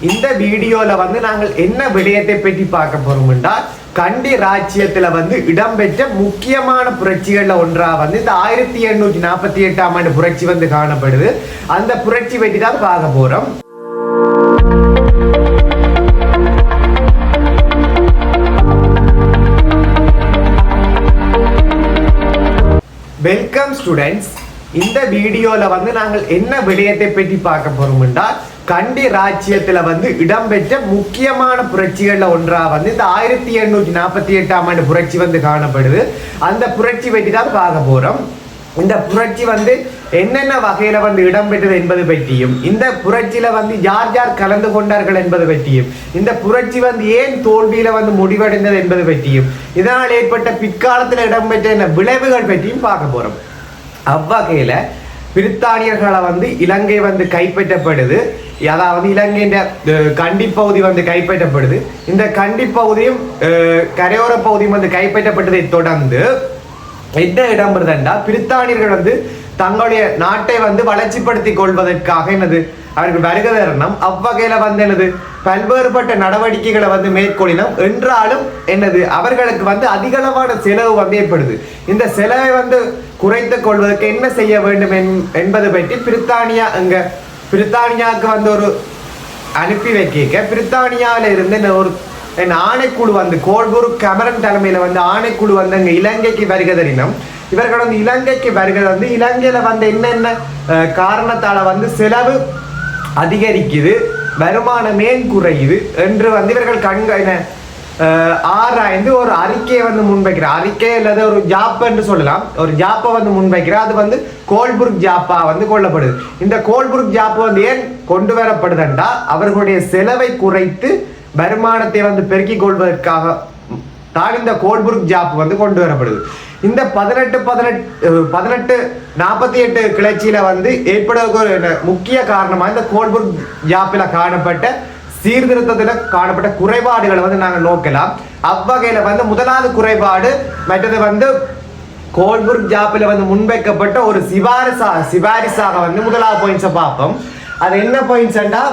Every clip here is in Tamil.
இந்த வீடியோல வந்து நாங்கள் என்ன விடயத்தை பற்றி பார்க்க போறோம் என்றால் கண்டி ராஜ்யத்துல வந்து இடம்பெற்ற முக்கியமான புரட்சிகள்ல ஒன்றா வந்து இந்த 1848ஆம் ஆண்டு புரட்சி வந்து காணப்படுது. அந்த புரட்சி பற்றி தான் பார்க்க போறோம். Welcome students. இந்த வீடியோல வந்து நாங்கள் என்ன விடயத்தை பற்றி பார்க்க போறோம் என்றால் கண்டி ராஜ்யத்துல வந்து இடம்பெற்ற முக்கியமான புரட்சிகள்ல ஒன்றா வந்து இந்த 1848ஆம் ஆண்டு புரட்சி வந்து காணப்படுது. அந்த புரட்சி பற்றி தான் பார்க்க போறோம். இந்த புரட்சி வந்து என்னென்ன வகையில வந்து இடம்பெற்றது என்பது பற்றியும், இந்த புரட்சியில வந்து யார் யார் கலந்து கொண்டார்கள் என்பது பற்றியும், இந்த புரட்சி வந்து ஏன் தோல்வியில வந்து முடிவடைந்தது என்பது பற்றியும், இதனால் ஏற்பட்ட பிற்காலத்தில் இடம்பெற்ற விளைவுகள் பற்றியும் பார்க்க போறோம். அவ்வகையில பிரித்தானியர்களை வந்து இலங்கை வந்து கைப்பற்றப்படுது. அதாவது இலங்கையின் கண்டி பகுதி வந்து கைப்பற்றப்படுது. இந்த கண்டி பகுதியும் கரையோர பகுதியும் வந்து கைப்பற்றப்பட்டதை தொடர்ந்து என்ன இடம்பெறுதுண்டா, பிரித்தானியர்கள் வந்து தங்களுடைய நாட்டை வந்து வளர்ச்சிப்படுத்திக் கொள்வதற்காக என்னது அவர்கள் வருகை தரணும். அவ்வகையில வந்து என்னது பல்வேறுபட்ட நடவடிக்கைகளை வந்து மேற்கொள்ளினோம். என்றாலும் என்னது அவர்களுக்கு வந்து அதிகளவான செலவு வந்து ஏற்படுது. இந்த செலவை வந்து குறைத்துக் கொள்வதற்கு என்ன செய்ய வேண்டும் என்பது பற்றி பிரித்தானியாவுக்கு வந்து ஒரு அனுப்பி வைக்க பிரித்தானியாவில இருந்து ஒரு ஆணைக்குழு வந்து கோல்புருக் கேமரன் தலைமையில வந்து ஆணைக்குழு வந்து அங்க இலங்கைக்கு வருகை தரினோம். இவர்கள் வந்து இலங்கைக்கு வருகை வந்து இலங்கையில வந்து என்னென்ன காரணத்தால வந்து செலவு அதிகரிக்குது, வருமானமே குறையுது என்று வந்து இவர்கள் ஆராய்ந்து ஒரு அறிக்கையை வந்து முன்வைக்கிற அறிக்கை அல்லது ஒரு ஜாப் என்று சொல்லலாம். ஒரு ஜாப்பை வந்து முன்வைக்கிற அது வந்து கோல்புர்க் ஜாப்பா வந்து கொள்ளப்படுது. இந்த கோல்புர்க் ஜாப்பு வந்து ஏன் கொண்டு வரப்படுதுண்டா, அவர்களுடைய செலவை குறைத்து வருமானத்தை வந்து பெருக்கிக் கொள்வதற்காக தான் இந்த கோல்புர்க் ஜாப் வந்து கொண்டு வரப்படுது. இந்த 1848 கிளர்ச்சியில வந்து ஏற்படுவதற்கு ஒரு முக்கிய காரணமா இந்த கோல்புர்க் ஜாப்பில காணப்பட்ட சீர்திருத்தத்துல காணப்பட்ட குறைபாடுகளை வந்து நாங்கள் நோக்கலாம். அவ்வகையில வந்து முதலாவது குறைபாடு மற்றது வந்து கோல்புர்க் ஜாப்பில வந்து முன்வைக்கப்பட்ட ஒரு சிபாரிசாக வந்து முதலாவது பாயிண்ட்ஸை பார்ப்போம். அது என்ன பாயிண்ட்ஸ்டா,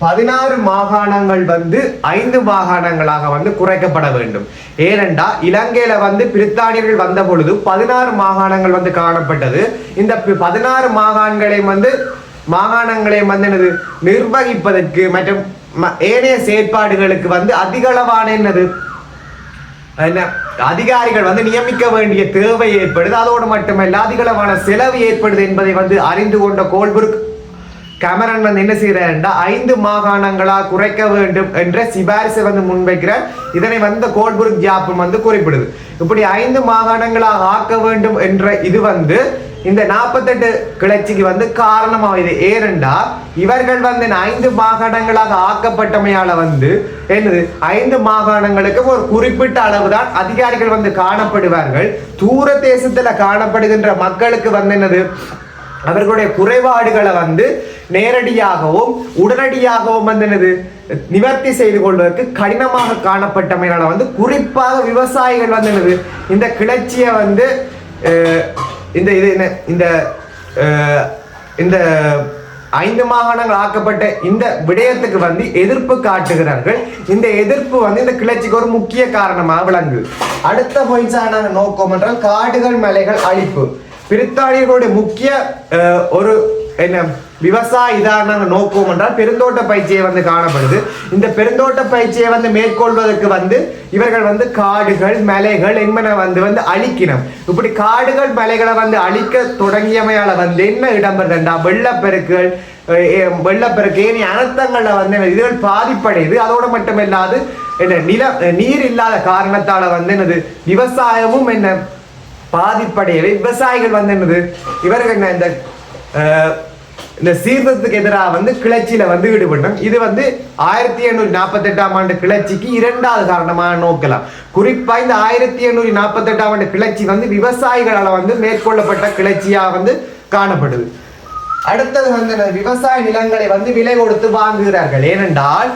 16 மாகாணங்கள் வந்து 5 மாகாணங்களாக வந்து குறைக்கப்பட வேண்டும். ஏனென்றா இலங்கையில வந்து பிரித்தானியர்கள் வந்த பொழுது 16 மாகாணங்கள் வந்து காணப்பட்டது. இந்த 16 மாகாணங்களையும் வந்து என்னது நிர்வகிப்பதற்கு மற்றும் ஏனைய செயற்பாடுகளுக்கு வந்து அதிகளவான என்னது அதிகாரிகள் வந்து நியமிக்க வேண்டிய தேவை ஏற்படுது. அதோடு மட்டுமல்ல அதிகளவான செலவு ஏற்படுது என்பதை வந்து அறிந்து கொண்ட கோல்புர்க் கேமரன் வந்து என்ன செய்யறா, 5 மாகாணங்களா குறைக்க வேண்டும் என்ற சிபாரிசை வந்து முன்வைக்கிறார். இதனை வந்து கோல்புர்க் ஜாப்பும் வந்து குறிப்பிடுது. இப்படி 5 மாகாணங்களாக ஆக்க வேண்டும் என்ற இது வந்து இந்த 48 கிளர்ச்சிக்கு வந்து காரணமாகுது. ஏனென்றா இவர்கள் வந்து 5 மாகாணங்களாக ஆக்கப்பட்டமையால வந்து என்னது 5 மாகாணங்களுக்கு ஒரு குறிப்பிட்ட அளவுதான் அதிகாரிகள் வந்து காணப்படுவார்கள். தூர தேசத்துல காணப்படுகின்ற மக்களுக்கு வந்து என்னது அவர்களுடைய குறைபாடுகளை வந்து நேரடியாகவும் உடனடியாகவும் வந்து என்னது நிவர்த்தி செய்து கொள்வதற்கு கடினமாக காணப்பட்டமையினால வந்து குறிப்பாக விவசாயிகள் வந்து என்னது இந்த கிளர்ச்சியை வந்து இந்த 5 மாகாணங்கள் ஆக்கப்பட்ட இந்த விடயத்துக்கு வந்து எதிர்ப்பு காட்டுகிறார்கள். இந்த எதிர்ப்பு வந்து இந்த கிளர்ச்சிக்கு ஒரு முக்கிய காரணமாக விளங்குது. அடுத்த பாயிண்ட்ஸான நோக்கம் என்றால் காடுகள் மலைகள் அழிப்பு. பிரித்தானியர்களுடைய முக்கிய ஒரு விவசாய இதான நோக்கம் என்றால் பெருந்தோட்ட பயிற்சியை வந்து காணப்படுது. இந்த பெருந்தோட்ட பயிற்சியை வந்து மேற்கொள்வதற்கு வந்து இவர்கள் வந்து காடுகள் மலைகள் என்பன வந்து அழிக்கணும். இப்படி காடுகள் மலைகளை வந்து அழிக்க தொடங்கியமையால வந்து என்ன இடம்பெறுதுண்டா, வெள்ளப்பெருக்கு ஏனைய அனர்த்தங்கள்ல வந்து இதுகள் பாதிப்படையுது. அதோடு மட்டுமில்லாது நீர் இல்லாத காரணத்தால வந்து என்னது விவசாயமும் என்ன பாதிப்படையவை. விவசாயிகள் வந்து என்னது இவர்கள் இந்த சீர்திருத்தத்துக்கு எதிராக வந்து கிளர்ச்சியில வந்து ஈடுபட்டோம். இது வந்து 1848ஆம் ஆண்டு கிளர்ச்சிக்கு 2வது காரணமாக நோக்கலாம். குறிப்பா இந்த 1848ஆம் ஆண்டு கிளர்ச்சி வந்து விவசாயிகளால் வந்து மேற்கொள்ளப்பட்ட கிளர்ச்சியா வந்து காணப்படுது. அடுத்தது வந்து விவசாய நிலங்களை வந்து விலை கொடுத்து வாங்குகிறார்கள். ஏனென்றால்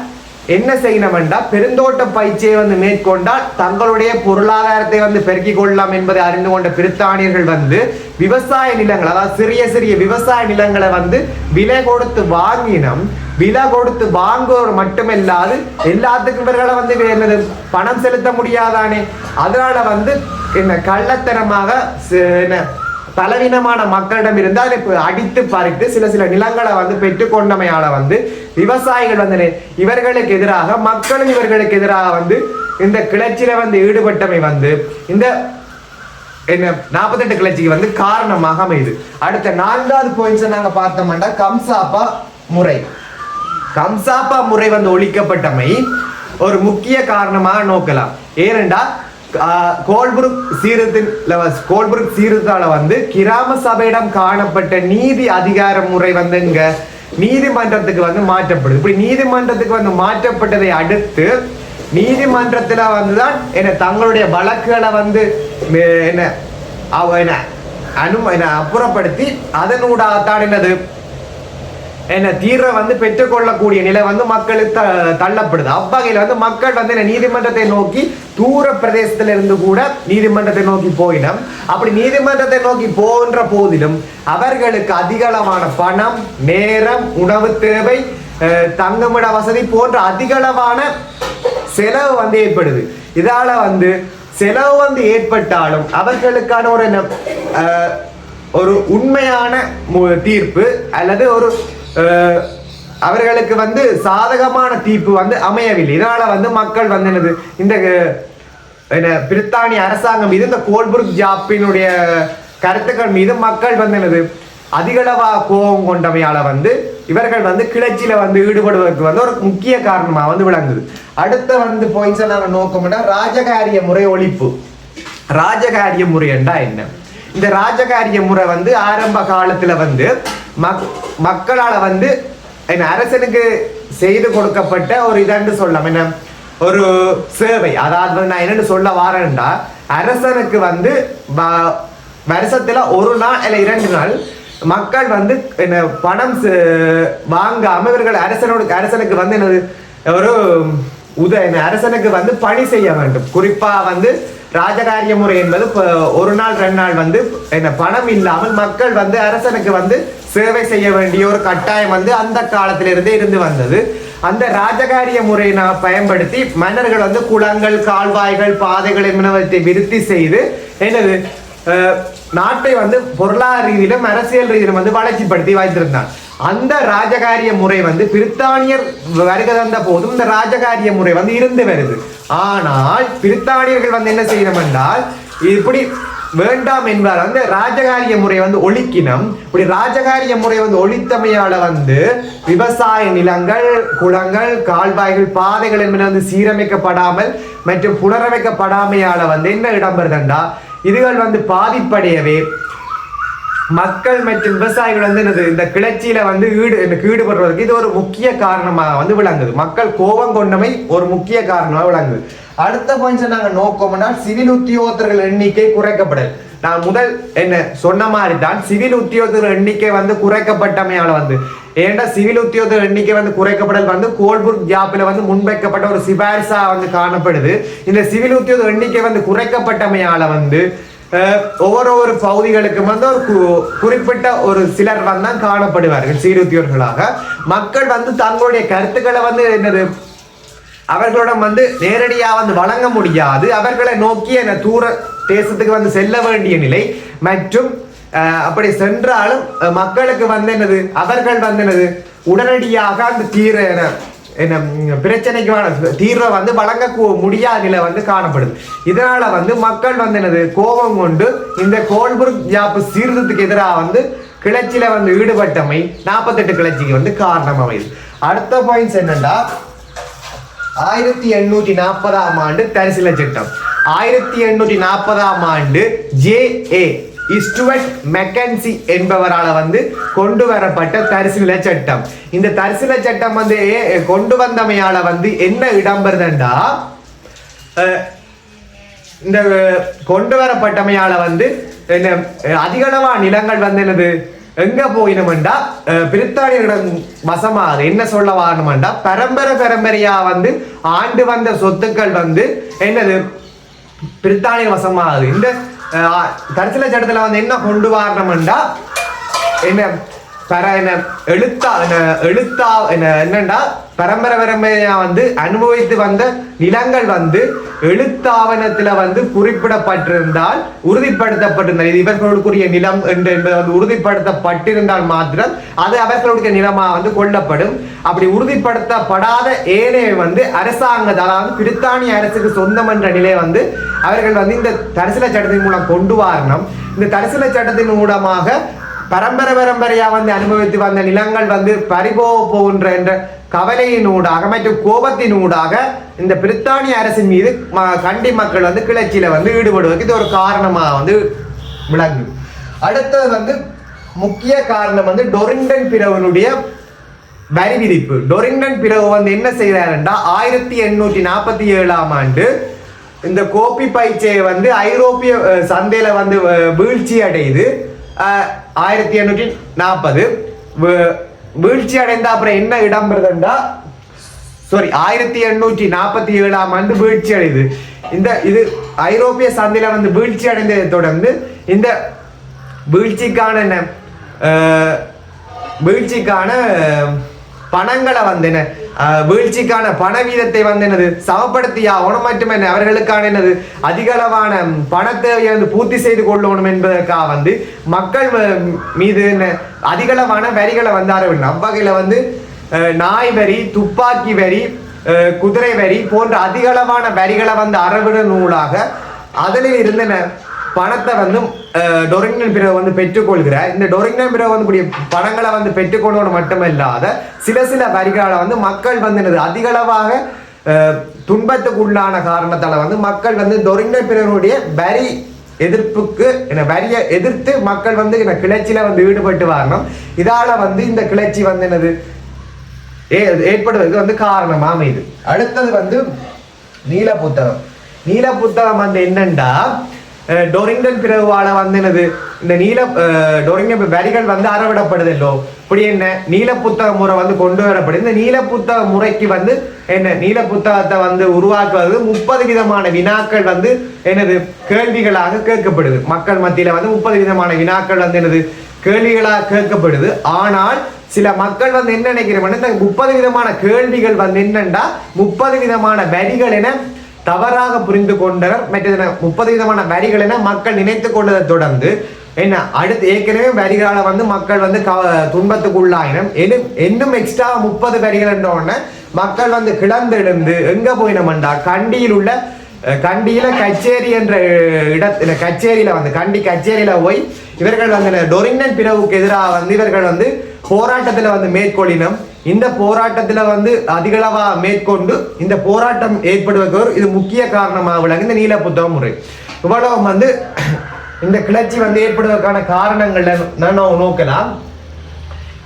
என்ன செய்யணும்டா பெருந்தோட்ட பயிற்சியை வந்து மேற்கொண்டால் தங்களுடைய பொருளாதாரத்தை வந்து பெருக்கிக் கொள்ளலாம் என்பதை அறிந்து கொண்ட பிரித்தானியர்கள் வந்து விவசாய நிலங்கள், அதாவது சிறிய சிறிய விவசாய நிலங்களை வந்து விலை கொடுத்து வாங்கினோம். விலை கொடுத்து வாங்குவோர் மட்டுமில்லாது எல்லாத்துக்கும் இவர்களை வந்து என்னது பணம் செலுத்த முடியாதானே. அதனால வந்து என்ன கள்ளத்தனமாக என்ன பலவீனமான மக்களிடம் இருந்து அதை அடித்து பறித்து சில சில நிலங்களை வந்து பெற்றுக்கொண்டமையால வந்து விவசாயிகள் வந்து இவர்களுக்கு எதிராக மக்களும் இவர்களுக்கு எதிராக வந்து இந்த கிளர்ச்சியில வந்து ஈடுபட்டமை வந்து இந்த என்ன 48 கிளர்ச்சிக்கு வந்து காரணமாக அமையுது. அடுத்த 4வது பாயிண்ட்ஸ் நாங்க பார்த்தோம்னா கம்சாப்பா முறை. கம்சாப்பா முறை வந்து ஒழிக்கப்பட்டமை ஒரு முக்கிய காரணமாக நோக்கலாம். ஏனென்றா கோல்புர்க் சீர்திருத்தால வந்து கிராம சபையிடம் காணப்பட்ட நீதி அதிகார முறை வந்து இங்க நீதிமன்றத்துக்கு வந்து மாற்றப்படுது. இப்படி நீதிமன்றத்துக்கு வந்து மாற்றப்பட்டதை அடுத்து நீதிமன்றத்துல வந்துதான் என்ன தங்களுடைய வழக்குகளை வந்து என்ன அப்புறப்படுத்தி அதனூடாகத்தான் என்னது என்ன தீர்வை வந்து பெற்றுக்கொள்ளக்கூடிய நிலை வந்து மக்களுக்கு தள்ளப்படுது. அவ்வகையில் வந்து மக்கள் வந்து நீதிமன்றத்தை நோக்கி தூர பிரதேசத்துல இருந்து கூட நீதிமன்றத்தை நோக்கி போயிடும். அப்படி நீதிமன்றத்தை நோக்கி போகின்ற போதிலும் அவர்களுக்கு அதிகளவான பணம், நேரம், உணவு தேவை, தங்குமிட வசதி போன்ற அதிகளவான செலவு வந்து ஏற்படுது. இதால வந்து செலவு வந்து ஏற்பட்டாலும் அவர்களுக்கான ஒரு உண்மையான தீர்ப்பு அல்லது ஒரு அவர்களுக்கு வந்து சாதகமான தீர்ப்பு வந்து அமையவில்லை. இதனால வந்து மக்கள் வந்து என்னது இந்த பிரித்தானிய அரசாங்கம் மீது இந்த கோல்புர்க் ஜாப்பினுடைய கருத்துக்கள் மீது மக்கள் வந்து என்னது அதிகளவா கோபம் கொண்டமையால வந்து இவர்கள் வந்து கிளர்ச்சியில வந்து ஈடுபடுவதற்கு வந்து ஒரு முக்கிய காரணமா வந்து விளங்குது. அடுத்த வந்து பாயிண்ட்ஸ் நாங்க நோக்கம்னா ராஜகாரிய முறை ஒழிப்பு. ராஜகாரிய முறை என்றா என்ன? இந்த ராஜகாரிய முறை வந்து ஆரம்ப காலத்துல வந்து மக்களால வந்து அரசனுக்கு செய்து கொடுக்கப்பட்ட ஒரு இதன்று சொல்லலாம், என்ன ஒரு சேவை. அதாவது நான் என்னன்னு சொல்ல வாரேன்டா, அரசனுக்கு வந்து வருஷத்துல ஒரு நாள் இல்ல 2 நாள் மக்கள் வந்து என்ன பணம் வாங்காம இவர்கள் அரசனுக்கு வந்து என்னது ஒரு அரசனுக்கு வந்து பணி செய்ய வேண்டும். குறிப்பா வந்து ராஜகாரிய முறை என்பது ஒரு நாள் 2 நாள் வந்து என்ன பணம் இல்லாமல் மக்கள் வந்து அரசனுக்கு வந்து சேவை செய்ய வேண்டிய ஒரு கட்டாயம் வந்து அந்த காலத்திலிருந்தே இருந்து வந்தது. அந்த ராஜகாரிய முறையை பயன்படுத்தி மன்னர்கள் வந்து குளங்கள், கால்வாய்கள், பாதைகள் என்பனவற்றை விருத்தி செய்து என்னது நாட்டை வந்து பொருளாதார ரீதியிலும் அரசியல் ரீதியிலும் வந்து வளர்ச்சிப்படுத்தி வைத்திருந்தான். அந்த ராஜகாரிய முறை வந்து பிரித்தானியர் வருகை தந்த போதும் இந்த ராஜகாரிய முறை வந்து இருந்து வருது. ஆனால் பிரித்தானியர்கள் வந்து என்ன செய்யணும் என்றால் இப்படி வேண்டாம் என்பார் வந்து ராஜகாரிய முறை வந்து ஒழிக்கணும். இப்படி ராஜகாரிய முறை வந்து ஒழித்தமையால வந்து விவசாய நிலங்கள், குளங்கள், கால்வாய்கள், பாதைகள் என்பன வந்து சீரமைக்கப்படாமல் மற்றும் புனரமைக்கப்படாமையால வந்து என்ன இடம்பெறுதுண்டா இதுகள் வந்து பாதிப்படையவே மக்கள் மற்றும் விவசாயிகள் வந்து இந்த கிளர்ச்சியில வந்து ஈடுபடுவதற்கு இது ஒரு முக்கிய காரணமாக வந்து விளங்குது. மக்கள் கோபம் கொண்டமை ஒரு முக்கிய காரணமாக விளங்குது. அடுத்த பாயிண்ட்ஸ் நாங்க நோக்கம்னா சிவில் உத்தியோகத்தர்கள் எண்ணிக்கை குறைக்கப்படல். நான் முதல் என்ன சொன்ன மாதிரி தான் சிவில் உத்தியோகத்தர்கள் எண்ணிக்கை வந்து குறைக்கப்பட்டமையால வந்து ஏன்டா சிவில் உத்தியோகத்தர் எண்ணிக்கை வந்து குறைக்கப்படல் வந்து கோல்புர்க் ஜாப்பில் வந்து முன்வைக்கப்பட்ட ஒரு சிபாரிசா வந்து காணப்படுது. இந்த சிவில் உத்தியோக எண்ணிக்கை வந்து குறைக்கப்பட்டமையால வந்து ஒவ்வொரு பகுதிகளுக்கும் வந்து ஒரு குறிப்பிட்ட ஒரு சிலர் வந்து காணப்படுவார்கள் சீர்திருத்தர்களாக. மக்கள் வந்து தங்களுடைய கருத்துக்களை வந்து என்னது அவர்களிடம் வந்து நேரடியா வந்து வழங்க முடியாது. அவர்களை நோக்கி என்ன தூர தேசத்துக்கு வந்து செல்ல வேண்டிய நிலை மற்றும் அப்படி சென்றாலும் மக்களுக்கு வந்து என்னது அவர்கள் வந்து என்னது உடனடியாக அந்த பிரச்சனைக்கான தீர்வை வந்து வழங்க முடியாத நிலை வந்து காணப்படுது. இதனால வந்து மக்கள் வந்து என்னது கோபம் கொண்டு இந்த கோல்புர்க் ஜாப்பு சீர்திருத்தத்துக்கு எதிராக வந்து கிளர்ச்சியில வந்து ஈடுபட்டமை 48 கிளர்ச்சிக்கு வந்து காரணம் அமைது. அடுத்த பாயிண்ட்ஸ் என்னன்னா 1840ஆம் ஆண்டு தரிசில சட்டம். 1840ஆம் ஆண்டு ஜே.ஏ. ஸ்டூவர்ட் மெக்கன்சி என்பவரால் வந்து கொண்டு வரப்பட்ட தரிசில சட்டம். இந்த தரிசில சட்டம் வந்து கொண்டு வந்தமையால வந்து என்ன இடம்பெறுதுண்டா இந்த கொண்டு வரப்பட்டமையால வந்து அதிகளவா நிலங்கள் வந்து என்னது எங்க போயினோம்டா பிரித்தானியரிடம் வசமாக என்ன சொல்ல வரணும்டா பரம்பரையா வந்து ஆண்டு வந்த சொத்துக்கள் வந்து என்னது பிரித்தானிய வசமாகுது. இந்த தரிசன சட்டத்துல வந்து என்ன கொண்டு வரணும்டா என்ன என்னண்டா பரம்பரையா வந்து அனுபவித்து வந்த நிலங்கள் வந்து எழுத்தாவணத்துல வந்து குறிப்பிடப்பட்டிருந்தால் உறுதிப்படுத்தப்பட்டிருந்தால் இது இவர்களுக்குரிய நிலம் என்பது வந்து உறுதிப்படுத்தப்பட்டிருந்தால் மாத்திரம் அது அவர்களுடைய நிலமா வந்து கொள்ளப்படும். அப்படி உறுதிப்படுத்தப்படாத ஏனைய வந்து அரசாங்கத்தால் அதாவது பிரித்தானிய அரசுக்கு சொந்தம் என்ற நிலையை வந்து அவர்கள் வந்து இந்த தரிசன சட்டத்தின் மூலம் கொண்டு வரணும். இந்த தரிசன சட்டத்தின் மூலமாக பரம்பரையா வந்து அனுபவித்து வந்த நிலங்கள் வந்து பறிபோக போகின்ற என்ற கவலையினூடாக மற்றும் கோபத்தினூடாக இந்த பிரித்தானிய அரசின் மீது கண்டி மக்கள் வந்து கிளர்ச்சியில வந்து ஈடுபடுவதற்கு இது ஒரு காரணமாக வந்து விளங்கும். அடுத்தது வந்து முக்கிய காரணம் வந்து டொரிங்டன் பிளவினுடைய வரி விதிப்பு. டொரிங்டன் பிளவு வந்து என்ன செய்தாருன்னா 1847 ஆண்டு இந்த கோப்பி பயிற்சியை வந்து ஐரோப்பிய சந்தையில வந்து வீழ்ச்சி அடையுது. 1840 வீழ்ச்சி அடைந்த அப்புறம் என்ன இடம்பெறுதுண்டா 1847 ஆண்டு வீழ்ச்சி அடையுது. இது ஐரோப்பிய சந்தையில வந்து வீழ்ச்சி அடைந்ததை தொடர்ந்து இந்த வீழ்ச்சிக்கான பணங்களை வந்து என்ன வீழ்ச்சிக்கான பண வீதத்தை வந்து என்னது சமப்படுத்தியா உணவு மட்டுமே அவர்களுக்கான என்னது அதிகளவான பண தேவையை வந்து பூர்த்தி செய்து கொள்ளணும் என்பதற்காக வந்து மக்கள் மீது அதிகளவான வரிகளை வந்து அறவிடணும். அவ்வகையில வந்து நாய் வரி, துப்பாக்கி வரி, குதிரை வரி போன்ற அதிகளவான வரிகளை வந்து அறவிட நூலாக அதில் இருந்த பணத்தை வந்து டொரிங்டன் பிறகு வந்து பெற்றுக்கொள்கிறார். இந்த டொரிங்டன் பிறகு வந்து கூடிய பணங்களை வந்து பெற்றுக்கொள்வது மட்டுமல்லாத சில வரிகளை வந்து மக்கள் வந்து அதிகளவாக துன்பத்துக்குள்ளான காரணத்தால வந்து மக்கள் வந்து டொரிங்டன் பிறகுடைய வரி எதிர்ப்புக்கு வரியை எதிர்த்து மக்கள் வந்து கிளர்ச்சியில வந்து ஈடுபட்டு வரணும். இதால வந்து இந்த கிளர்ச்சி வந்து என்னது ஏற்படுவதற்கு வந்து காரணமா அமைது. அடுத்தது வந்து நீல புத்தகம் வந்து என்னண்டா டொரிங்டன் பிறகுவால வந்து என்னது இந்த டொரிங்டன் வரிகள் வந்து அறவிடப்படுதல்லோ இப்படி என்ன நீல புத்தக முறை வந்து கொண்டு வரப்படுது. இந்த நீல புத்தக முறைக்கு வந்து நீல புத்தகத்தை வந்து உருவாக்குவது 30 விதமான வினாக்கள் வந்து என்னது கேள்விகளாக கேட்கப்படுது. மக்கள் மத்தியில வந்து 30 விதமான வினாக்கள் வந்து என்னது கேள்விகளாக கேட்கப்படுது. ஆனால் சில மக்கள் வந்து என்ன நினைக்கிறோம் இந்த 30 விதமான கேள்விகள் வந்து என்னண்டா 30 விதமான வரிகள் என தவறாக புரிந்து கொண்டனர். மற்ற 30 விதமான வரிகள் என மக்கள் நினைத்து கொண்டதை தொடர்ந்து என்ன அடுத்து ஏற்கனவே வரிகளால வந்து மக்கள் வந்து துன்பத்துக்குள்ளாயினம் இன்னும் எக்ஸ்ட்ரா 30 வரிகள் என்றோடனே மக்கள் வந்து கிளர்ந்தெழுந்து எங்க போயினோம்டா கண்டியில கச்சேரி என்ற இடத்துல கச்சேரியில வந்து கச்சேரியில போய் இவர்கள் வந்து டொரிங்டன் பிளவுக்கு எதிராக வந்து இவர்கள் வந்து போராட்டத்துல வந்து மேற்கொள்ளினம். இந்த போராட்டத்துல வந்து அதிகளவா மேற்கொண்டு இந்த போராட்டம் ஏற்படுவதற்கு இது முக்கிய காரணமாக விளங்கு இந்த நீல புத்தக முறை. இவ்வளவு வந்து இந்த கிளர்ச்சி வந்து ஏற்படுவதற்கான காரணங்கள் நான் நோக்கலாம்.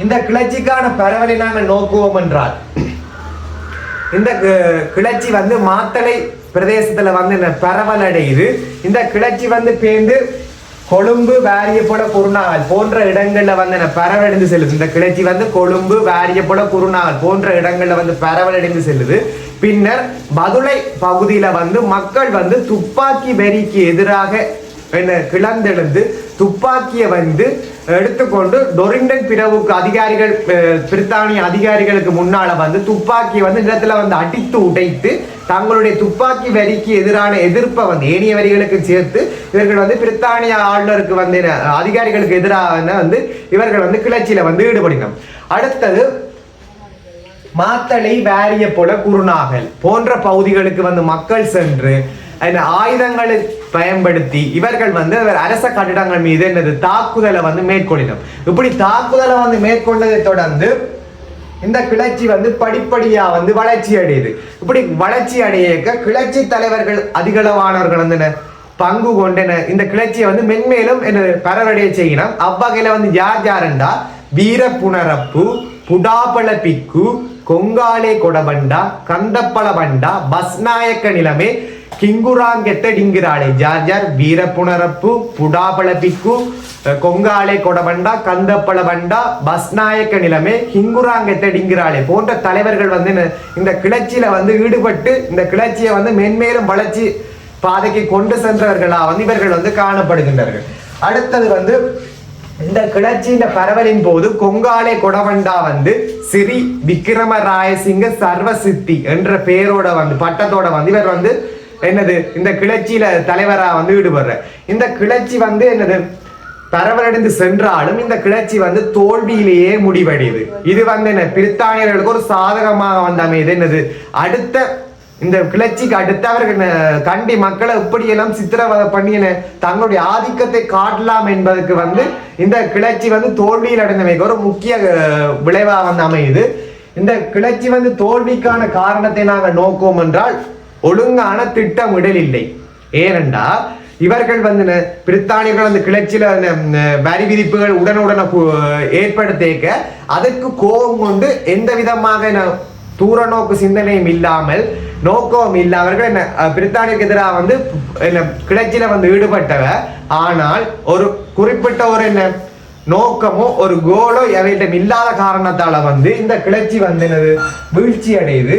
இந்த கிளர்ச்சிக்கான பரவலை நாங்கள் நோக்குவோம் என்றால் இந்த கிளர்ச்சி வந்து மாத்தளை பிரதேசத்துல வந்து பரவல் அடையுது. இந்த கிளர்ச்சி வந்து பேர்ந்து கொழும்பு, வாரியப்பட, குருநாகல் போன்ற இடங்கள்ல வந்து பரவடைந்து செல்லுது. இந்த கிளர்ச்சி வந்து கொழும்பு, வாரியப்பட, குருநாகல் போன்ற இடங்கள்ல வந்து பரவலடைந்து செல்லுது. பின்னர் பதுளை பகுதியில வந்து மக்கள் வந்து துப்பாக்கி வெறிக்கு எதிராக கிளர்ந்தெழுந்து துப்பாக்கியை வந்து எடுத்துக்கொண்டு டொரிங்டன் பிளவுக்கு அதிகாரிகள் பிரித்தானிய அதிகாரிகளுக்கு முன்னால வந்து துப்பாக்கியை வந்து நிலத்துல வந்து அடித்து உடைத்து தங்களுடைய துப்பாக்கி வரிக்கு எதிரான எதிர்ப்பை வந்து ஏனைய வரிகளுக்கு சேர்த்து இவர்கள் வந்து பிரித்தானிய ஆளுநருக்கு வந்து அதிகாரிகளுக்கு எதிராக வந்து இவர்கள் வந்து கிளர்ச்சியில வந்து ஈடுபடினோம். அடுத்தது மாத்தளை, வாரியப்பொல, குருநாகல் போன்ற பகுதிகளுக்கு வந்து மக்கள் சென்று ஆயுதங்களை பயன்படுத்தி இவர்கள் வந்து அரச கட்டிடங்கள் மீது என்னது தாக்குதலை வந்து மேற்கொள்ளினோம். இப்படி தாக்குதலை வந்து மேற்கொண்டதை தொடர்ந்து இந்த கிளர்ச்சி வந்து படிப்படியா வந்து வளர்ச்சி அடையுது. இப்படி வளர்ச்சி அடைய கிளர்ச்சி தலைவர்கள் அதிகளவானவர்கள் வந்து பங்கு கொண்டு இந்த கிளர்ச்சியை வந்து மென்மேலும் பரவடைய செய்யணும். அவ்வகையில வந்து யாருண்டா வீர புனரப்பு, புடாபல பிக்கு, கொங்காலே கொடபண்டா, கந்தப்பள பண்டா, பஸ்நாயக்க நிலைமை, கிங்குராங்கெத்த டிங்கிறாளே ஜார் ஜார் வீரப்புணரப்பு புடாபளபிக்கு கொங்காலே கொடபண்டா கந்தப்பள பண்டா பஸ்நாயக்க நிலைமை ஹிங்குராங்கெத்த டிங்கிறாளே போன்ற தலைவர்கள் வந்து இந்த கிளர்ச்சியில வந்து ஈடுபட்டு இந்த கிளர்ச்சியை வந்து மென்மேலும் வளர்ச்சி பாதைக்கு கொண்டு சென்றவர்களா வந்து இவர்கள் வந்து காணப்படுகின்றார்கள். அடுத்தது வந்து இந்த கிளர்ச்சியின் பரவலின் போது கொங்காலே கொடவண்டா வந்து ஸ்ரீ விக்ரமராயசிங்க சர்வசித்தி என்ற பெயரோட வந்து பட்டத்தோட வந்து இவர் வந்து என்னது இந்த கிளர்ச்சியில தலைவரா வந்து ஈடுபடுற. இந்த கிளர்ச்சி வந்து என்னது பரவலடைந்து சென்றாலும் இந்த கிளர்ச்சி வந்து தோல்வியிலேயே முடிவடையுது. இது வந்து என்ன பிரித்தானியர்களுக்கு ஒரு சாதகமாக வந்து அமைது. என்னது அடுத்த இந்த கிளர்ச்சிக்கு அடுத்து அவர்கள் கண்டி மக்களை இப்படியெல்லாம் சித்திரவதை பண்ணி தங்களுடைய ஆதிக்கத்தை காட்டலாம் என்பதற்கு வந்து இந்த கிளர்ச்சி வந்து தோல்வியில் அடைந்தமைக்கு ஒரு முக்கிய விளைவா வந்து அமையுது. இந்த கிளர்ச்சி வந்து தோல்விக்கான காரணத்தை நாங்கள் நோக்குவோம் என்றால் ஒழுங்கான திட்டமிடல் இல்லை. ஏனென்றா இவர்கள் வந்து பிரித்தானியர்கள் அந்த கிளர்ச்சியில வரி விதிப்புகள் உடனுடன ஏற்படுத்திக்க அதுக்கு கோபம் கொண்டு எந்த விதமாக தூர நோக்கு சிந்தனையும் இல்லாமல் நோக்கம் இல்லை அவர்கள் என்ன பிரித்தானியருக்கு எதிராக வந்து என்ன கிளர்ச்சியில வந்து ஈடுபட்டவ. ஆனால் ஒரு குறிப்பிட்ட ஒரு என்ன நோக்கமோ ஒரு கோலோ எவையிடம் இல்லாத காரணத்தால வந்து இந்த கிளர்ச்சி வந்து என்னது வீழ்ச்சி அடையுது.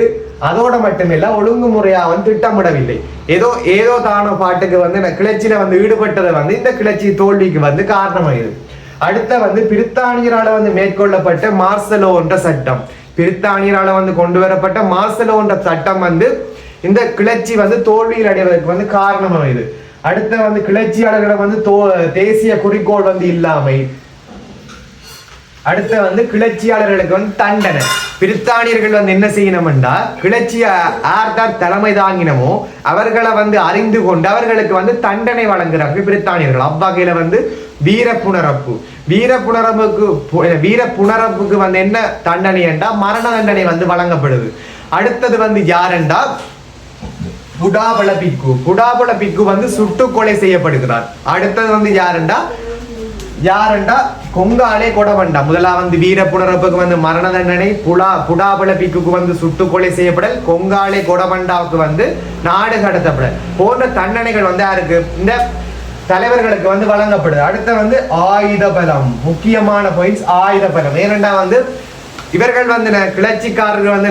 அதோட மட்டுமில்ல ஒழுங்குமுறையா வந்து திட்டமிடவில்லை. ஏதோ தானோ பாட்டுக்கு வந்து கிளர்ச்சியில வந்து ஈடுபட்டதை வந்து இந்த கிளர்ச்சி தோல்விக்கு வந்து காரணமாயிருது. அடுத்த வந்து பிரித்தானியரால வந்து மேற்கொள்ளப்பட்ட மார்சலோ என்ற சட்டம், பிரித்தானியரால வந்து கொண்டு வரப்பட்ட மார்சலோ என்ற சட்டம் வந்து இந்த கிளர்ச்சி வந்து தோல்வியில் அடைவதற்கு வந்து காரணமாகுது. அடுத்த வந்து கிளர்ச்சியாளர்களை வந்து தேசிய குறிக்கோள் வந்து இல்லாமை. அடுத்த வந்து கிளர்ச்சியாளர்களுக்கு வந்து தண்டனை. பிரித்தானியர்கள் வந்து என்ன செய்யணும்டா கிளர்ச்சிய யார்தான் தலைமை தாங்கினமோ அவர்களை வந்து அறிந்து கொண்டு அவர்களுக்கு வந்து தண்டனை வழங்குறாங்க பிரித்தானியர்கள். அவ்வகையில வந்து வீரப்புணரப்புக்கு வந்து என்ன தண்டனை என்றா மரண தண்டனை வந்து வழங்கப்படுது. அடுத்தது வந்து யாரெண்டா புடாபளபிக்கு வந்து சுட்டுக்கொலை செய்யப்படுகிறார். அடுத்தது வந்து யாரெண்டா கொங்காலே கொடவண்டா. முதலா வந்து வீரப்புணரப்புக்கு வந்து மரண தண்டனை, புடாபளபிக்கு வந்து சுட்டுக்கொலை செய்யப்படல், கொங்காலே கொடவண்டாவுக்கு வந்து நாடு கடத்தப்படல் போன்ற தண்டனைகள் வந்து யாருக்கு இந்த தலைவர்களுக்கு வந்து வழங்கப்படுது. அடுத்த வந்து ஆயுத பலம், முக்கியமான பாயிண்ட்ஸ் ஆயுத பலம். ஏனென்றா வந்து இவர்கள் வந்து கிளர்ச்சிக்காரர்கள் வந்து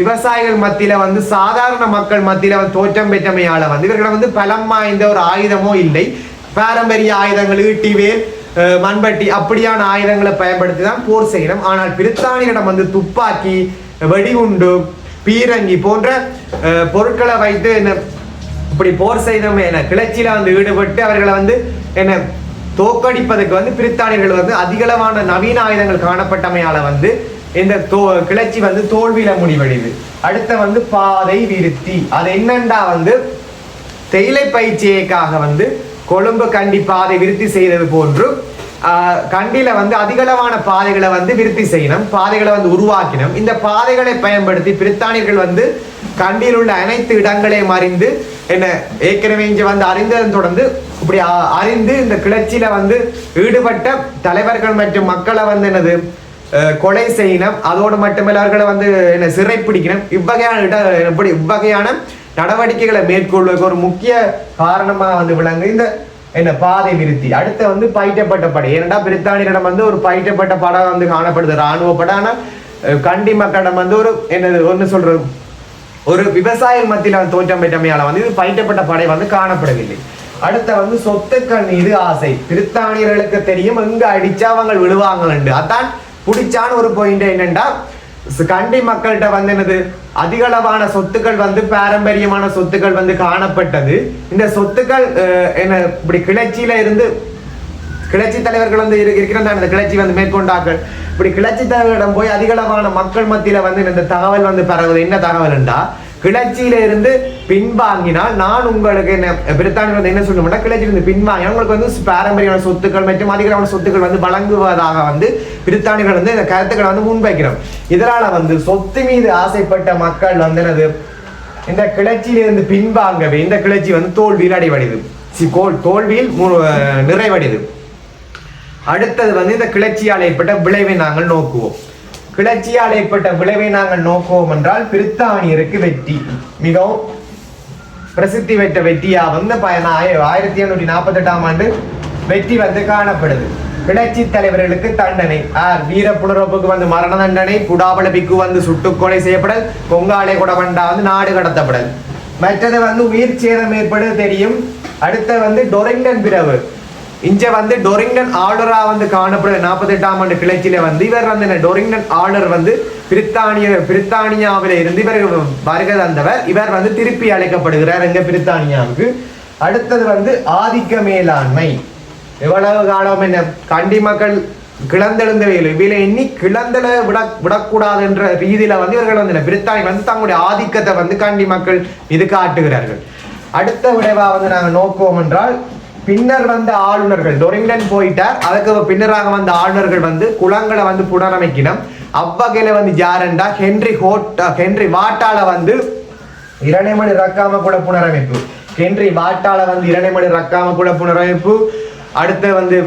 விவசாயிகள் மத்தியில வந்து சாதாரண மக்கள் மத்தியில வந்து தோற்றம் பெற்றமையால வந்து இவர்களை வந்து பலம் வாய்ந்த ஒரு ஆயுதமோ இல்லை. பாரம்பரிய ஆயுதங்கள் ஈட்டிவேல் மண்பட்டி அப்படியான ஆயுதங்களை பயன்படுத்தி தான் போர் செய்யணும். ஆனால் பிரித்தானியரிடம் வந்து துப்பாக்கி, வெடிகுண்டு, பீரங்கி போன்ற பொருட்களை வைத்து என்ன இப்படி போர் செய்தோமே என கிளர்ச்சியில வந்து ஈடுபட்டு அவர்களை வந்து என்ன தோக்கடிப்பதற்கு வந்து பிரித்தானியர்கள் வந்து அதிகளவான நவீன ஆயுதங்கள் காணப்பட்டமையால வந்து இந்த கிளர்ச்சி வந்து தோல்வியில முடிவடையுது. அடுத்த வந்து பாதை விருத்தி. அது என்னண்டா வந்து தேயிலை பயிற்சியைக்காக வந்து கொழும்பு கண்டி பாதை விருத்தி செய்தது போன்று கண்டில வந்து அதிகளவான பாதைகளை வந்து விருத்தி செய்யணும், பாதைகளை வந்து உருவாக்கினோம். இந்த பாதைகளை பயன்படுத்தி பிரித்தானியர்கள் வந்து கண்டியில் உள்ள அனைத்து இடங்களையும் அறிந்து என்ன ஏற்கனவே இங்க வந்து அறிந்ததன் தொடர்ந்து இப்படி அறிந்து இந்த கிளர்ச்சியில வந்து ஈடுபட்ட தலைவர்கள் மற்றும் மக்களை வந்து என்னது கொலை செய்யணும். அதோடு மட்டுமல்ல அவர்களை வந்து என்ன சிறைப்பிடிக்கணும். இவ்வகையான நடவடிக்கைகளை மேற்கொள்வதற்கு ஒரு முக்கிய காரணமா வந்து விளங்கு இந்த என்ன பாதை விருத்தி. அடுத்த வந்து பயிற்றப்பட்ட படை. ஏனென்றா பிரித்தானியரிடம் வந்து ஒரு பயிற்றப்பட்ட படம் வந்து காணப்படுது, இராணுவ படம். ஆனா கண்டி மக்களிடம் வந்து ஒரு என்னது ஒன்று சொல்றது ஒரு விவசாய மத்தியில தோற்றம் பெற்றமையால வந்து இது பயிற்றப்பட்ட படை வந்து காணப்படவில்லை. அடுத்த வந்து சொத்துக்கள் மீது ஆசை. பிரித்தானியர்களுக்கு தெரியும் எங்க அடிச்சா அவங்க விழுவாங்க. அதான் பிடிச்சான ஒரு பாயிண்ட் என்னண்டா கண்டி மக்கள்கிட்ட வந்து என்னது அதிகளவான சொத்துக்கள் வந்து பாரம்பரியமான சொத்துக்கள் வந்து காணப்பட்டது. இந்த சொத்துக்கள் என்ன இப்படி கிளர்ச்சியில இருந்து கிளர்ச்சி தலைவர்கள் வந்து இருக்கிறாங்க. அந்த கிளர்ச்சி வந்து மேற்கொண்டார்கள். இப்படி கிளர்ச்சி தலைவர்களிடம் போய் அதிகளவான மக்கள் மத்தியில வந்து இந்த தகவல் வந்து பரவுது. என்ன தகவல் என்றா கிளர்ச்சியில இருந்து பின்வாங்கினால் நான் உங்களுக்கு என்ன பிரித்தானியர் வந்து என்ன சொல்லணும்னா கிளர்ச்சியிலிருந்து பின்வாங்கினால் உங்களுக்கு வந்து பாரம்பரியமான சொத்துக்கள் மற்றும் அதிகளவான சொத்துக்கள் வந்து வழங்குவதாக வந்து பிரித்தானியர்கள் வந்து இந்த கருத்துக்களை வந்து முன்வைக்கிறோம். இதனால வந்து சொத்து மீது ஆசைப்பட்ட மக்கள் வந்து என்னது இந்த கிளர்ச்சியிலிருந்து பின்வாங்கவே இந்த கிளர்ச்சி வந்து தோல்வியில் அடைவடையுது, தோல்வியில் நிறைவடையுது. அடுத்தது வந்து இந்த கிளர்ச்சியால் ஏற்பட்ட விளைவை நாங்கள் நோக்குவோம். கிளர்ச்சியால் ஏற்பட்ட விளைவை நாங்கள் நோக்குவோம் என்றால் பிரித்தானியருக்கு வெற்றி. மிகவும் பிரசித்தி பெற்ற வெற்றியா வந்து 1848ஆம் ஆண்டு வெற்றி வந்து காணப்படுது. கிளர்ச்சி தலைவர்களுக்கு தண்டனை வீர புனரப்புக்கு வந்து மரண தண்டனை, புடாபல பிக்கு வந்து சுட்டுக்கொலை செய்யப்படல், கொங்காலை கொடவண்டா வந்து நாடு கடத்தப்படல். மற்றது வந்து உயிர் சேதம் ஏற்படுது தெரியும். அடுத்த வந்து டொரிங்டன் பிறவு இங்க வந்து டொரிங்டன் ஆளுநரா வந்து காணப்படுது 48ஆம் ஆண்டு கிளர்ச்சியில வந்து இவர் வந்து டொரிங்டன் ஆளுநர் வந்து பிரித்தானியாவில இருந்து இவர் வருகை தந்தவர். இவர் வந்து திருப்பி அழைக்கப்படுகிறார் எங்க பிரித்தானியாவுக்கு. அடுத்தது வந்து ஆதிக்க மேலாண்மை. எவ்வளவு காலம் என்ன கண்டி மக்கள் கிளந்தெழுந்த இவையில எண்ணி கிளந்தல விடக்கூடாது என்ற ரீதியில வந்து இவர்கள் வந்து பிரித்தானிய வந்து தங்களுடைய ஆதிக்கத்தை வந்து கண்டி மக்கள் இது காட்டுகிறார்கள். அடுத்த விளைவா வந்து நாங்கள் நோக்குவோம் என்றால் பின்னர் வந்த ஆளுநர்கள் டொரிங்டன் போயிட்டார். அதுக்கு பின்னராக வந்த ஆளுநர்கள் வந்து குளங்களை வந்து புனரமைக்கணும். அவ்வகையில வந்து யாருண்டா ஹென்றி வாட்டால வந்து இரணைமணி ரக்காம கூட புனரமைப்பு. ஹென்றி வாட்டால வந்து இரணைமணி ரக்காம கூட புனரமைப்பு. அடுத்து வந்து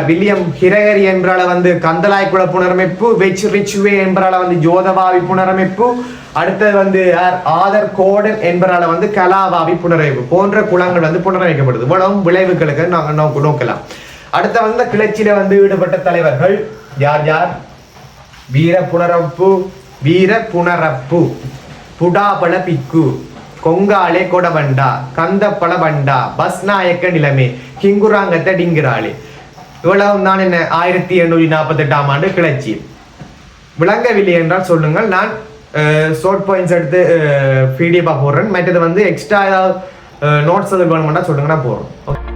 வில்லியம் ஹிரகரி என்றால வந்து கந்தலாய் குல புனரமைப்பு. வெச் ரிச்வே என்பரால வந்து ஜோதவாவி புனரமைப்பு. அடுத்தது வந்து ஆதர் கோடன் என்பரால வந்து கலாவாவி புனரமைப்பு போன்ற குளங்கள் வந்து புனரமைக்கப்படுது. இவ்வளவு விளைவுகளுக்கு நாங்கள் நோக்கலாம். அடுத்த வந்து கிளர்ச்சியில வந்து ஈடுபட்ட தலைவர்கள் யார் யார்? வீர புனரப்பு, புடாபல பிக்கு, கொங்காலே கொடவண்டா, கந்தப்பள வண்டா, பஸ்நாயக்க நிலைமை, கிங்குராங்கத்த டிங்கிராளே. இவ்வளவு தான் என்ன 1848ஆம் ஆண்டு கிளர்ச்சி. விளங்கவில்லை என்றால் சொல்லுங்கள், நான் ஷார்ட் பாயிண்ட்ஸ் எடுத்து பிடிஎஃப் போடுறேன். மற்றது வந்து எக்ஸ்ட்ரா ஏதாவது நோட்ஸ் எது வேணும்னா சொல்லுங்க, நான் போடுறேன்.